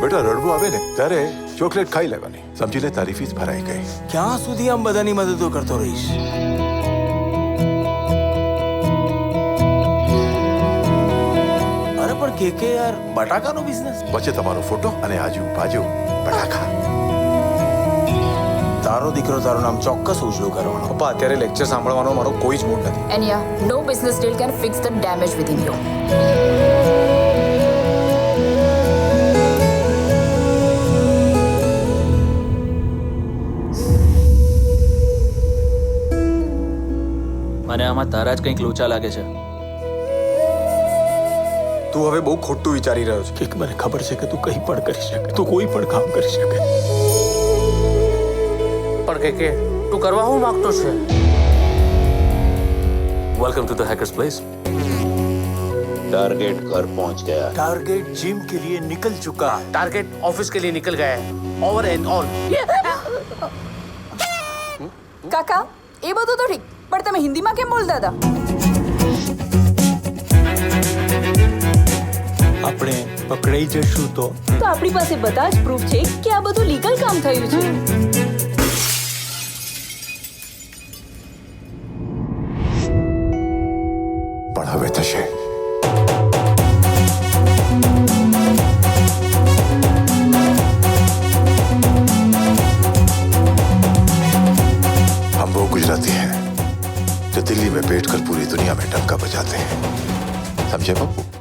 બેટા રડવું આવે ને ત્યારે ચોકલેટ ખાઈ લેવાની, સમજી લે તારી ફીસ ભરાઈ ગઈ. ક્યાં સુધી આમ બધાની મદદો કરતો રહીશ? અરે પણ કે યાર, બટાકાનો બિઝનેસ? વચ્ચે તમારો ફોટો અને આજુ બાજુ બટાકા. તારો દીકરો તારું નામ ચોક્કસ ઉજળું કરવાનો. પપ્પા અત્યારે લેક્ચર સાંભળવાનો મારો કોઈ જ મૂડ નથી. And yeah, no business deal can fix the damage within you. મને આમાં તારા જ કંઈક લોચા લાગે છે. તું હવે બહુ ખોટું વિચારી રહ્યો છે. કે મને ખબર છે કે તું કંઈ પણ કરી શકે, તું કોઈ પણ કામ કરી શકે. પણ કે તું કરવા હું માંગતો છે? Welcome to the hackers place. Target घर पहुंच गया. टारगेट जिम के लिए निकल चुका. टारगेट ऑफिस के लिए निकल गया है. Over and all. કાકા, એ બધું તો ઠીક, પણ તમે હિન્દીમાં કેમ બોલતા હતા? આપણે પકડાઈ જશું તો આપણી પાસે બધા જ પ્રૂફ છે કે આ બધું લીગલ કામ થયું છે. પણ હવે થશે. हम वो गुजराती हैं जो दिल्ली में बैठकर पूरी दुनिया में डंका बजाते हैं, समझे बाबू?